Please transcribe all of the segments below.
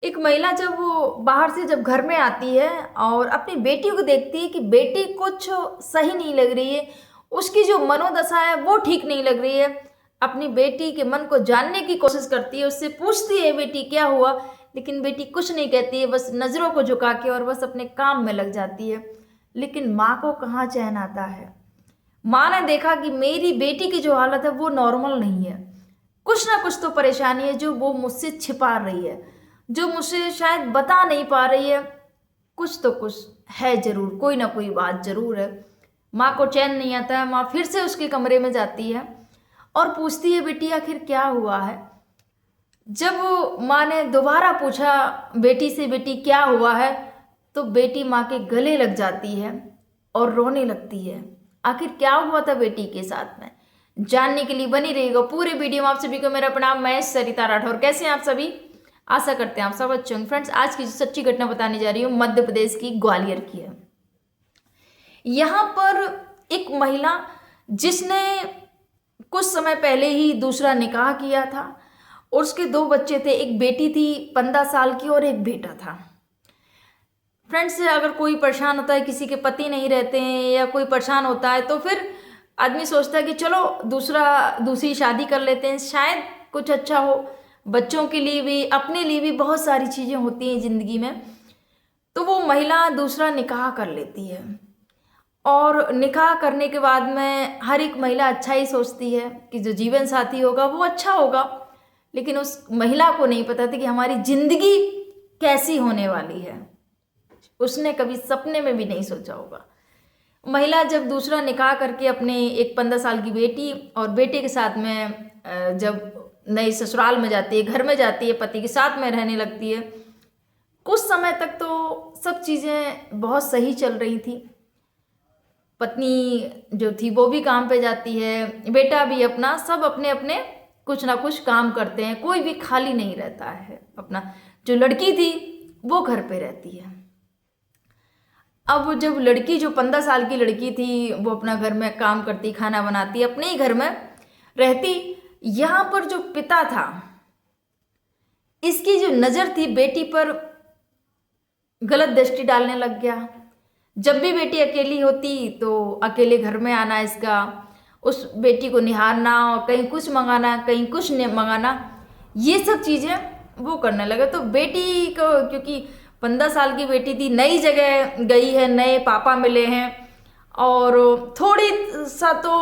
एक महिला जब वो बाहर से जब घर में आती है और अपनी बेटी को देखती है कि बेटी कुछ सही नहीं लग रही है, उसकी जो मनोदशा है वो ठीक नहीं लग रही है। अपनी बेटी के मन को जानने की कोशिश करती है, उससे पूछती है बेटी क्या हुआ, लेकिन बेटी कुछ नहीं कहती है, बस नज़रों को झुका के और बस अपने काम में लग जाती है। लेकिन माँ को कहाँ चैन आता है। माँ ने देखा कि मेरी बेटी की जो हालत है वो नॉर्मल नहीं है, कुछ ना कुछ तो परेशानी है जो वो मुझसे छिपा रही है, जो मुझसे शायद बता नहीं पा रही है। कुछ तो कुछ है जरूर, कोई ना कोई बात जरूर है। माँ को चैन नहीं आता है। माँ फिर से उसके कमरे में जाती है और पूछती है बेटी आखिर क्या हुआ है। जब माँ ने दोबारा पूछा बेटी से बेटी क्या हुआ है, तो बेटी माँ के गले लग जाती है और रोने लगती है। आखिर क्या हुआ था बेटी के साथ में, जानने के लिए बनी रहिएगा पूरे वीडियो में। आप सभी को मेरा प्रणाम, मैं सरिता राठौर। कैसे हैं आप सभी? आशा करते हैं आप सब अच्छे होंगे। फ्रेंड्स, आज की जो सच्ची घटना बताने जा रही हूँ मध्य प्रदेश की ग्वालियर की है। यहाँ पर एक महिला जिसने कुछ समय पहले ही दूसरा निकाह किया था और उसके दो बच्चे थे, एक बेटी थी 15 साल की और एक बेटा था। फ्रेंड्स, अगर कोई परेशान होता है, किसी के पति नहीं रहते हैं या कोई परेशान होता है, तो फिर आदमी सोचता है कि चलो दूसरी शादी कर लेते हैं, शायद कुछ अच्छा हो। बच्चों के लिए भी, अपने लिए भी बहुत सारी चीज़ें होती हैं ज़िंदगी में। तो वो महिला दूसरा निकाह कर लेती है और निकाह करने के बाद में हर एक महिला अच्छा ही सोचती है कि जो जीवन साथी होगा वो अच्छा होगा। लेकिन उस महिला को नहीं पता था कि हमारी ज़िंदगी कैसी होने वाली है। उसने कभी सपने में भी नहीं सोचा होगा। महिला जब दूसरा निकाह करके अपने एक 15 साल की बेटी और बेटे के साथ में जब नई ससुराल में जाती है, घर में जाती है, पति के साथ में रहने लगती है। कुछ समय तक तो सब चीज़ें बहुत सही चल रही थी। पत्नी जो थी वो भी काम पे जाती है, बेटा भी अपना, सब अपने अपने कुछ ना कुछ काम करते हैं, कोई भी खाली नहीं रहता है। अपना जो लड़की थी वो घर पे रहती है। अब जब लड़की, जो 15 साल की लड़की थी, वो अपना घर में काम करती, खाना बनाती, अपने ही घर में रहती। यहाँ पर जो पिता था, इसकी जो नज़र थी बेटी पर गलत दृष्टि डालने लग गया। जब भी बेटी अकेली होती तो अकेले घर में आना इसका, उस बेटी को निहारना और कहीं कुछ मंगाना, कहीं कुछ मंगाना, ये सब चीज़ें वो करने लगा। तो बेटी को, क्योंकि 15 साल की बेटी थी, नई जगह गई है, नए पापा मिले हैं और थोड़ी सा तो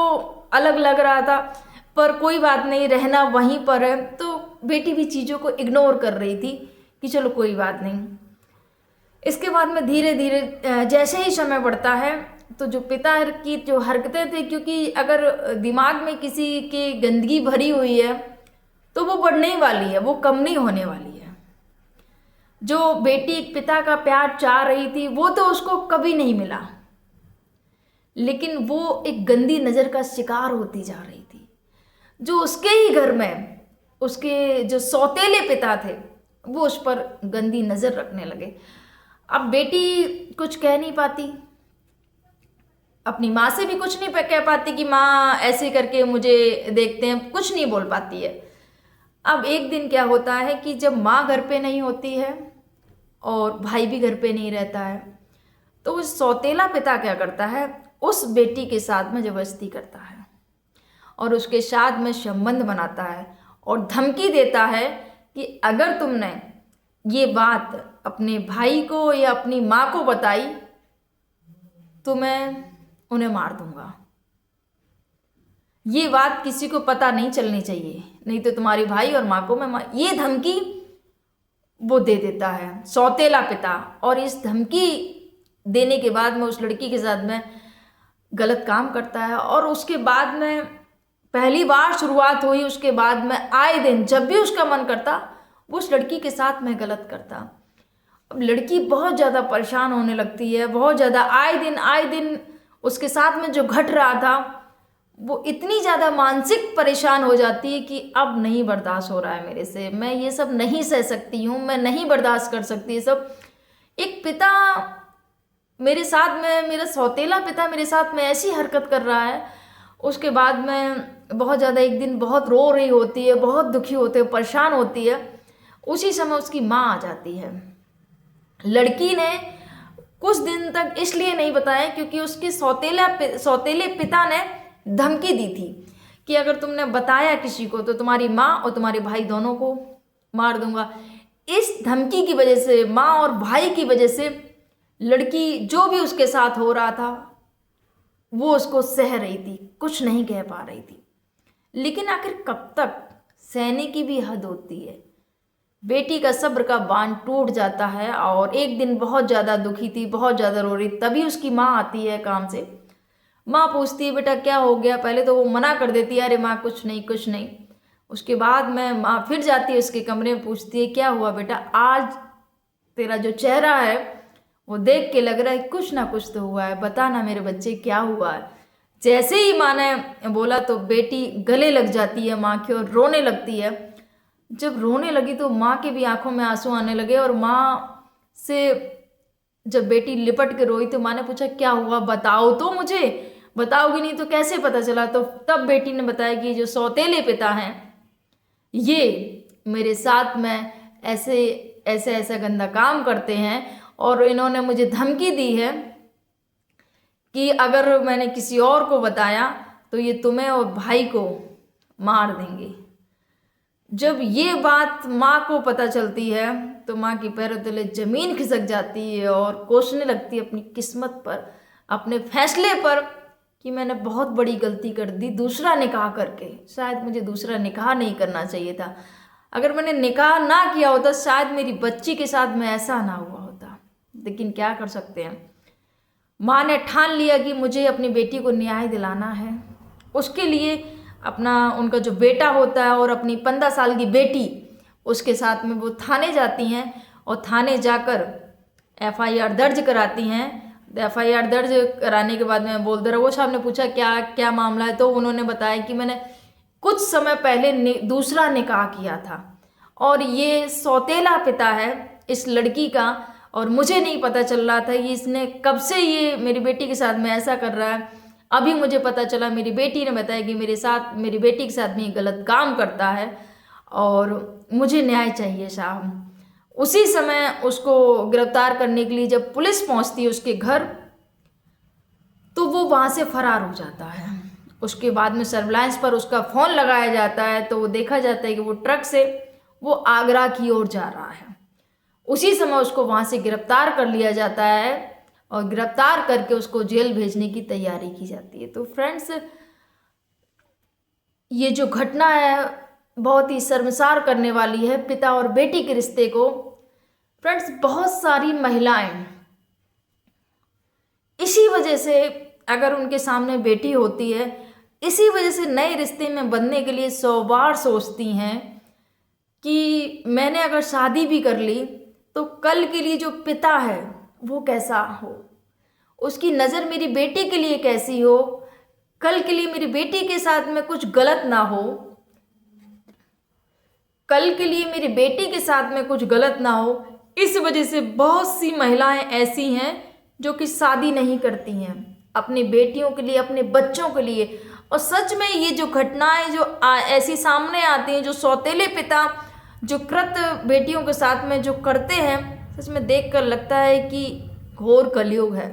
अलग लग रहा था, पर कोई बात नहीं, रहना वहीं पर है। तो बेटी भी चीज़ों को इग्नोर कर रही थी कि चलो कोई बात नहीं। इसके बाद में धीरे धीरे जैसे ही समय बढ़ता है तो जो पिता की जो हरकतें थी, क्योंकि अगर दिमाग में किसी की गंदगी भरी हुई है तो वो बढ़ने ही वाली है, वो कम नहीं होने वाली है। जो बेटी पिता का प्यार चाह रही थी वो तो उसको कभी नहीं मिला, लेकिन वो एक गंदी नज़र का शिकार होती जा रही थी। जो उसके ही घर में उसके जो सौतेले पिता थे वो उस पर गंदी नज़र रखने लगे। अब बेटी कुछ कह नहीं पाती, अपनी माँ से भी कुछ नहीं कह पाती कि माँ ऐसे करके मुझे देखते हैं, कुछ नहीं बोल पाती है। अब एक दिन क्या होता है कि जब माँ घर पे नहीं होती है और भाई भी घर पे नहीं रहता है, तो उस सौतेला पिता क्या करता है, उस बेटी के साथ में जबरदस्ती करता है और उसके साथ में संबंध बनाता है और धमकी देता है कि अगर तुमने ये बात अपने भाई को या अपनी माँ को बताई तो मैं उन्हें मार दूंगा। ये बात किसी को पता नहीं चलनी चाहिए, नहीं तो तुम्हारे भाई और माँ को मैं ये धमकी वो दे देता है सौतेला पिता। और इस धमकी देने के बाद में उस लड़की के साथ में गलत काम करता है। और उसके बाद में पहली बार शुरुआत हुई, उसके बाद में आए दिन जब भी उसका मन करता वो उस लड़की के साथ में गलत करता। अब लड़की बहुत ज़्यादा परेशान होने लगती है, बहुत ज़्यादा। आए दिन उसके साथ में जो घट रहा था वो इतनी ज़्यादा मानसिक परेशान हो जाती है कि अब नहीं बर्दाश्त हो रहा है मेरे से, मैं ये सब नहीं सह सकती हूँ, मैं नहीं बर्दाश्त कर सकती ये सब। एक पिता मेरे साथ में, मेरा सौतेला पिता मेरे साथ में ऐसी हरकत कर रहा है। उसके बाद में बहुत ज़्यादा एक दिन बहुत रो रही होती है, बहुत दुखी होते है, परेशान होती है। उसी समय उसकी माँ आ जाती है। लड़की ने कुछ दिन तक इसलिए नहीं बताया क्योंकि उसके सौतेले पिता ने धमकी दी थी कि अगर तुमने बताया किसी को तो तुम्हारी माँ और तुम्हारे भाई दोनों को मार दूंगा। इस धमकी की वजह से, माँ और भाई की वजह से, लड़की जो भी उसके साथ हो रहा था वो उसको सह रही थी, कुछ नहीं कह पा रही थी। लेकिन आखिर कब तक सहने की भी हद होती है। बेटी का सब्र का बांध टूट जाता है और एक दिन बहुत ज़्यादा दुखी थी, बहुत ज़्यादा रो रही, तभी उसकी माँ आती है काम से। माँ पूछती है बेटा क्या हो गया। पहले तो वो मना कर देती है, अरे माँ कुछ नहीं कुछ नहीं। उसके बाद में माँ फिर जाती है उसके कमरे में, पूछती है क्या हुआ बेटा, आज तेरा जो चेहरा है वो देख के लग रहा है कुछ ना कुछ तो हुआ है, बता ना मेरे बच्चे क्या हुआ है। जैसे ही माँ ने बोला तो बेटी गले लग जाती है माँ के और रोने लगती है। जब रोने लगी तो माँ की भी आंखों में आंसू आने लगे और माँ से जब बेटी लिपट के रोई तो माँ ने पूछा क्या हुआ, बताओ तो मुझे, बताओगी नहीं तो कैसे पता चला। तो तब बेटी ने बताया कि जो सौतेले पिता हैं ये मेरे साथ में ऐसे ऐसे ऐसा गंदा काम करते हैं और इन्होंने मुझे धमकी दी है कि अगर मैंने किसी और को बताया तो ये तुम्हें और भाई को मार देंगे। जब ये बात माँ को पता चलती है तो माँ की पैरों तले जमीन खिसक जाती है और कोसने लगती है अपनी किस्मत पर, अपने फैसले पर कि मैंने बहुत बड़ी गलती कर दी दूसरा निकाह करके। शायद मुझे दूसरा निकाह नहीं करना चाहिए था। अगर मैंने निकाह ना किया होता शायद मेरी बच्ची के साथ में ऐसा ना हुआ होता। लेकिन क्या कर सकते हैं, माँ ने ठान लिया कि मुझे अपनी बेटी को न्याय दिलाना है। उसके लिए अपना उनका जो बेटा होता है और अपनी 15 साल की बेटी उसके साथ में वो थाने जाती हैं और थाने जाकर FIR दर्ज कराती हैं। FIR दर्ज कराने के बाद में बोल दरोगा साहब ने पूछा क्या क्या मामला है, तो उन्होंने बताया कि मैंने कुछ समय पहले दूसरा निकाह किया था और ये सौतेला पिता है इस लड़की का और मुझे नहीं पता चल रहा था कि इसने कब से ये मेरी बेटी के साथ में ऐसा कर रहा है। अभी मुझे पता चला, मेरी बेटी ने बताया कि मेरी बेटी के साथ में गलत काम करता है और मुझे न्याय चाहिए साहब। उसी समय उसको गिरफ्तार करने के लिए जब पुलिस पहुंचती है उसके घर तो वो वहाँ से फरार हो जाता है। उसके बाद में सर्विलांस पर उसका फ़ोन लगाया जाता है तो वो देखा जाता है कि वो ट्रक से वो आगरा की ओर जा रहा है। उसी समय उसको वहाँ से गिरफ्तार कर लिया जाता है और गिरफ्तार करके उसको जेल भेजने की तैयारी की जाती है। तो फ्रेंड्स, ये जो घटना है बहुत ही शर्मसार करने वाली है पिता और बेटी के रिश्ते को। फ्रेंड्स, बहुत सारी महिलाएं इसी वजह से, अगर उनके सामने बेटी होती है, इसी वजह से नए रिश्ते में बनने के लिए 100 बार सोचती हैं कि मैंने अगर शादी भी कर ली तो कल के लिए जो पिता है वो कैसा हो, उसकी नज़र मेरी बेटी के लिए कैसी हो, कल के लिए मेरी बेटी के साथ में कुछ गलत ना हो, कल के लिए मेरी बेटी के साथ में कुछ गलत ना हो। इस वजह से बहुत सी महिलाएं ऐसी हैं जो कि शादी नहीं करती हैं अपनी बेटियों के लिए, अपने बच्चों के लिए। और सच में ये जो घटनाएं जो ऐसी सामने आती हैं, जो सौतेले पिता जो कृत्य बेटियों के साथ में जो करते हैं, सच में देखकर लगता है कि घोर कलयुग है।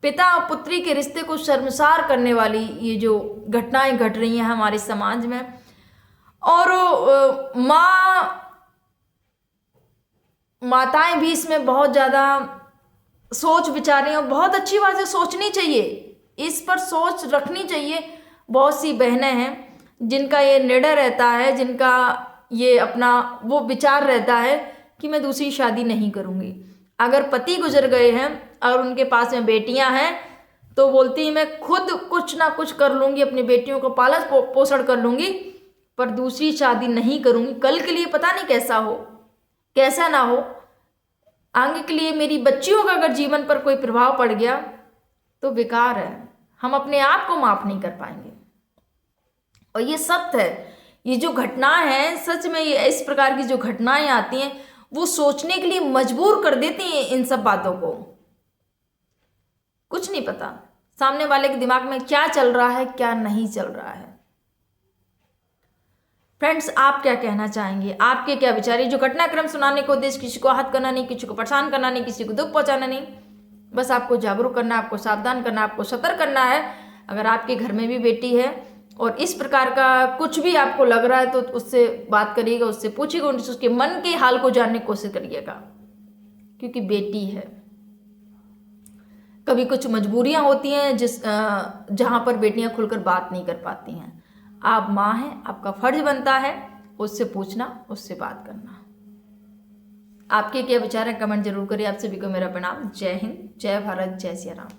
पिता और पुत्री के रिश्ते को शर्मसार करने वाली ये जो घटनाएं घट रही हैं हमारे समाज में। और माताएं भी इसमें बहुत ज़्यादा सोच विचार रही हैं और बहुत अच्छी बात है, सोचनी चाहिए, इस पर सोच रखनी चाहिए। बहुत सी बहनें हैं जिनका ये निर्णय रहता है, जिनका ये अपना वो विचार रहता है कि मैं दूसरी शादी नहीं करूँगी। अगर पति गुजर गए हैं और उनके पास में बेटियां हैं तो बोलती हैं मैं खुद कुछ ना कुछ कर लूँगी, अपनी बेटियों को पालन पोषण कर लूँगी, पर दूसरी शादी नहीं करूँगी। कल के लिए पता नहीं कैसा हो कैसा ना हो, आगे के लिए मेरी बच्चियों का अगर जीवन पर कोई प्रभाव पड़ गया तो बेकार है, हम अपने आप को माफ़ नहीं कर पाएंगे। और ये सत्य है, ये जो घटनाएं हैं सच में, ये इस प्रकार की जो घटनाएं आती हैं वो सोचने के लिए मजबूर कर देती हैं। इन सब बातों को कुछ नहीं पता सामने वाले के दिमाग में क्या चल रहा है क्या नहीं चल रहा है। फ्रेंड्स, आप क्या कहना चाहेंगे? आपके क्या विचार है? जो घटनाक्रम सुनाने का उद्देश्य किसी को आहत करना नहीं, किसी को परेशान करना नहीं, किसी को दुख पहुंचाना नहीं, बस आपको जागरूक करना, आपको सावधान करना, आपको सतर्क करना है। अगर आपके घर में भी बेटी है और इस प्रकार का कुछ भी आपको लग रहा है तो उससे बात करिएगा, उससे पूछिएगा, उसके मन के हाल को जानने की कोशिश करिएगा, क्योंकि बेटी है। कभी कुछ मजबूरियां होती हैं जहां पर बेटियां खुलकर बात नहीं कर पाती हैं। आप माँ हैं, आपका फर्ज बनता है उससे पूछना, उससे बात करना। आपके क्या विचार हैं? कमेंट जरूर करिए। आप सभी को मेरा प्रणाम। जय हिंद, जय भारत, जय सिया राम।